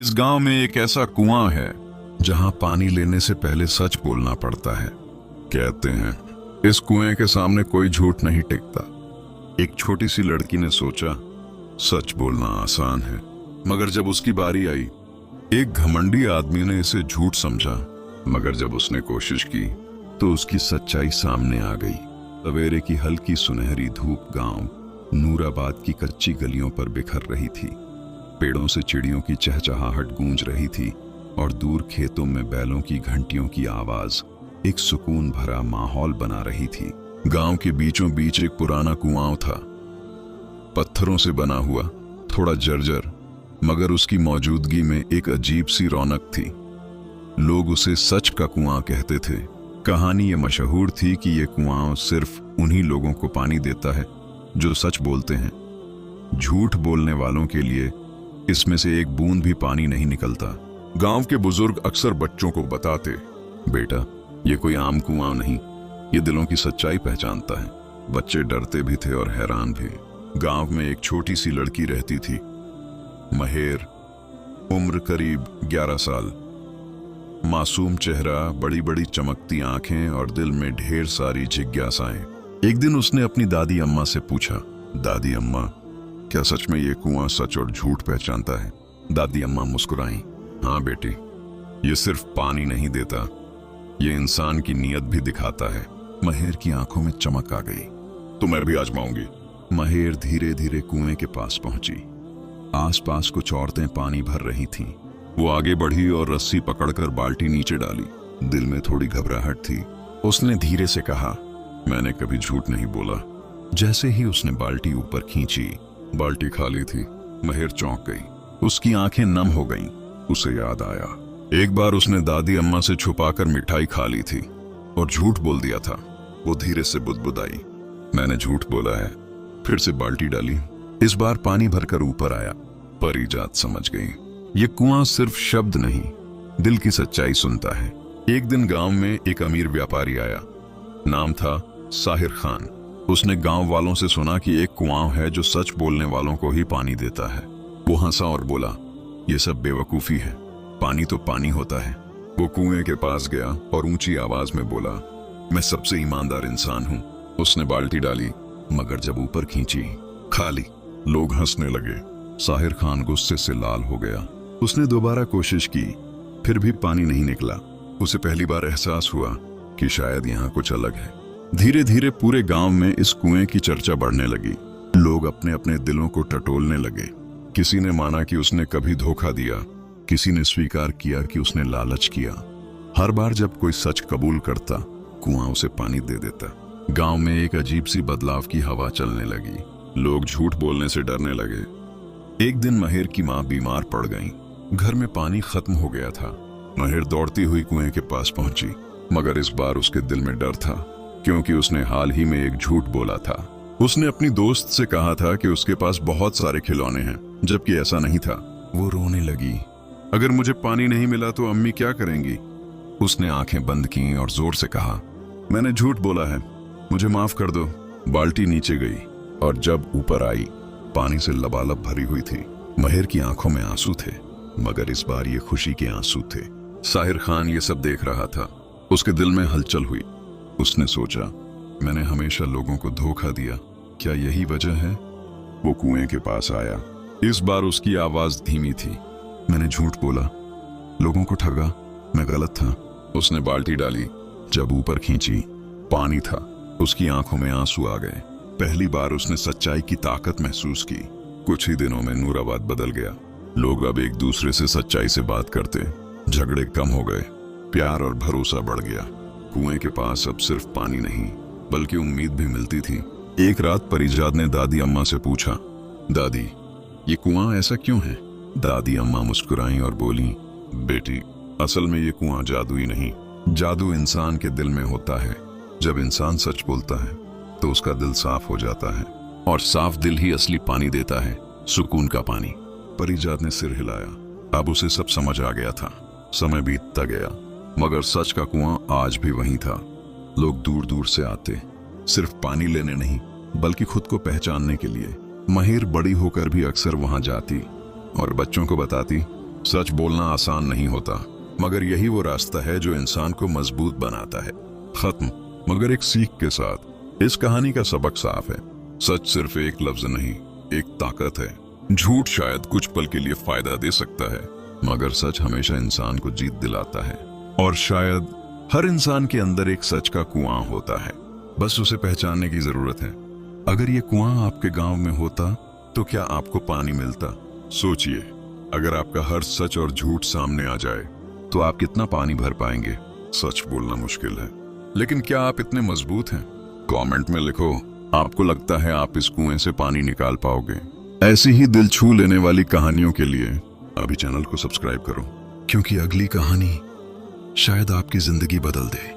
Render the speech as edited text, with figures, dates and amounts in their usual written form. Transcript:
इस गांव में एक ऐसा कुआं है जहां पानी लेने से पहले सच बोलना पड़ता है। कहते हैं इस कुएं के सामने कोई झूठ नहीं टिकता। एक छोटी सी लड़की ने सोचा सच बोलना आसान है, मगर जब उसकी बारी आई एक घमंडी आदमी ने इसे झूठ समझा। मगर जब उसने कोशिश की तो उसकी सच्चाई सामने आ गई। सवेरे की हल्की सुनहरी धूप गांव नूराबाद की कच्ची गलियों पर बिखर रही थी। पेड़ों से चिड़ियों की चहचहाहट गूंज रही थी और दूर खेतों में बैलों की घंटियों की आवाज एक सुकून भरा माहौल बना रही थी। गांव के बीचों बीच एक पुराना कुआं था, पत्थरों से बना हुआ, थोड़ा जर्जर, मगर उसकी मौजूदगी में एक अजीब सी रौनक थी। लोग उसे सच का कुआं कहते थे। कहानी ये मशहूर थी कि ये कुआं सिर्फ उन्हीं लोगों को पानी देता है जो सच बोलते हैं। झूठ बोलने वालों के लिए इसमें से एक बूंद भी पानी नहीं निकलता। गांव के बुजुर्ग अक्सर बच्चों को बताते, बेटा ये कोई आम कुआं नहीं, ये दिलों की सच्चाई पहचानता है। बच्चे डरते भी थे और हैरान भी। गांव में एक छोटी सी लड़की रहती थी, महेर, उम्र करीब 11 साल। मासूम चेहरा, बड़ी बड़ी चमकती आंखें और दिल में ढेर सारी जिज्ञासाएं। एक दिन उसने अपनी दादी अम्मा से पूछा, दादी अम्मा क्या सच में ये कुआं सच और झूठ पहचानता है? दादी अम्मा मुस्कुराईं, हाँ बेटी, ये सिर्फ पानी नहीं देता, ये इंसान की नीयत भी दिखाता है। महेर की आंखों में चमक आ गई। तो मैं भी आजमाऊंगी। महेर धीरे धीरे कुएं के पास पहुंची। आसपास कुछ औरतें पानी भर रही थीं। वो आगे बढ़ी और रस्सी पकड़कर बाल्टी नीचे डाली। दिल में थोड़ी घबराहट थी। उसने धीरे से कहा, मैंने कभी झूठ नहीं बोला। जैसे ही उसने बाल्टी ऊपर खींची, बाल्टी खाली थी। महेर चौंक गई, उसकी आंखें नम हो गईं। उसे याद आया, एक बार उसने दादी अम्मा से छुपाकर मिठाई खा ली थी और झूठ बोल दिया था। वो धीरे से बुदबुदाई, मैंने झूठ बोला है। फिर से बाल्टी डाली। इस बार पानी भरकर ऊपर आया। परिजात समझ गई, ये कुआं सिर्फ शब्द नहीं, दिल की सच्चाई सुनता है। एक दिन गांव में एक अमीर व्यापारी आया। नाम था साहिर खान। उसने गांव वालों से सुना कि एक कुआं है जो सच बोलने वालों को ही पानी देता है। वो हंसा और बोला, ये सब बेवकूफी है, पानी तो पानी होता है। वो कुएं के पास गया और ऊंची आवाज में बोला, मैं सबसे ईमानदार इंसान हूं। उसने बाल्टी डाली, मगर जब ऊपर खींची, खाली। लोग हंसने लगे। साहिर खान गुस्से से लाल हो गया। उसने दोबारा कोशिश की, फिर भी पानी नहीं निकला। उसे पहली बार एहसास हुआ कि शायद यहाँ कुछ अलग है। धीरे धीरे पूरे गांव में इस कुएं की चर्चा बढ़ने लगी। लोग अपने अपने दिलों को टटोलने लगे। किसी ने माना कि उसने कभी धोखा दिया, किसी ने स्वीकार किया कि उसने लालच किया। हर बार जब कोई सच कबूल करता, कुआं उसे पानी दे देता। गांव में एक अजीब सी बदलाव की हवा चलने लगी। लोग झूठ बोलने से डरने लगे। एक दिन महेर की मां बीमार पड़ गई। घर में पानी खत्म हो गया था। महेर दौड़ती हुई कुएं के पास पहुंची, मगर इस बार उसके दिल में डर था, क्योंकि उसने हाल ही में एक झूठ बोला था। उसने अपनी दोस्त से कहा था कि उसके पास बहुत सारे खिलौने हैं, जबकि ऐसा नहीं था। वो रोने लगी, अगर मुझे पानी नहीं मिला तो अम्मी क्या करेंगी? उसने आंखें बंद की और जोर से कहा, मैंने झूठ बोला है, मुझे माफ कर दो। बाल्टी नीचे गई और जब ऊपर आई, पानी से लबालब भरी हुई थी। महेर की आंखों में आंसू थे, मगर इस बार ये खुशी के आंसू थे। साहिर खान ये सब देख रहा था। उसके दिल में हलचल हुई। उसने सोचा, मैंने हमेशा लोगों को धोखा दिया, क्या यही वजह है? वो कुएं के पास आया। इस बार उसकी आवाज धीमी थी, मैंने झूठ बोला, लोगों को ठगा, मैं गलत था। उसने बाल्टी डाली। जब ऊपर खींची, पानी था। उसकी आंखों में आंसू आ गए। पहली बार उसने सच्चाई की ताकत महसूस की। कुछ ही दिनों में नूराबाद बदल गया। लोग अब एक दूसरे से सच्चाई से बात करते, झगड़े कम हो गए, प्यार और भरोसा बढ़ गया। कुएं के पास अब सिर्फ पानी नहीं, बल्कि उम्मीद भी मिलती थी। एक रात परिजात ने दादी अम्मा से पूछा, दादी ये कुआं ऐसा क्यों है? दादी अम्मा मुस्कुराईं और बोली, बेटी असल में ये कुआं जादुई नहीं, जादू इंसान के दिल में होता है। जब इंसान सच बोलता है तो उसका दिल साफ हो जाता है, और साफ दिल ही असली पानी देता है, सुकून का पानी। परिजात ने सिर हिलाया। अब उसे सब समझ आ गया था। समय बीतता गया, मगर सच का कुआं आज भी वहीं था। लोग दूर दूर से आते, सिर्फ पानी लेने नहीं, बल्कि खुद को पहचानने के लिए। महेर बड़ी होकर भी अक्सर वहां जाती और बच्चों को बताती, सच बोलना आसान नहीं होता, मगर यही वो रास्ता है जो इंसान को मजबूत बनाता है। खत्म, मगर एक सीख के साथ। इस कहानी का सबक साफ है, सच सिर्फ एक लफ्ज नहीं, एक ताकत है। झूठ शायद कुछ पल के लिए फायदा दे सकता है, मगर सच हमेशा इंसान को जीत दिलाता है। और शायद हर इंसान के अंदर एक सच का कुआं होता है, बस उसे पहचानने की जरूरत है। अगर ये कुआं आपके गांव में होता तो क्या आपको पानी मिलता? सोचिए, अगर आपका हर सच और झूठ सामने आ जाए तो आप कितना पानी भर पाएंगे? सच बोलना मुश्किल है, लेकिन क्या आप इतने मजबूत हैं? कमेंट में लिखो, आपको लगता है आप इस कुएं से पानी निकाल पाओगे? ऐसी ही दिल छू लेने वाली कहानियों के लिए अभी चैनल को सब्सक्राइब करो, क्योंकि अगली कहानी शायद आपकी जिंदगी बदल दे।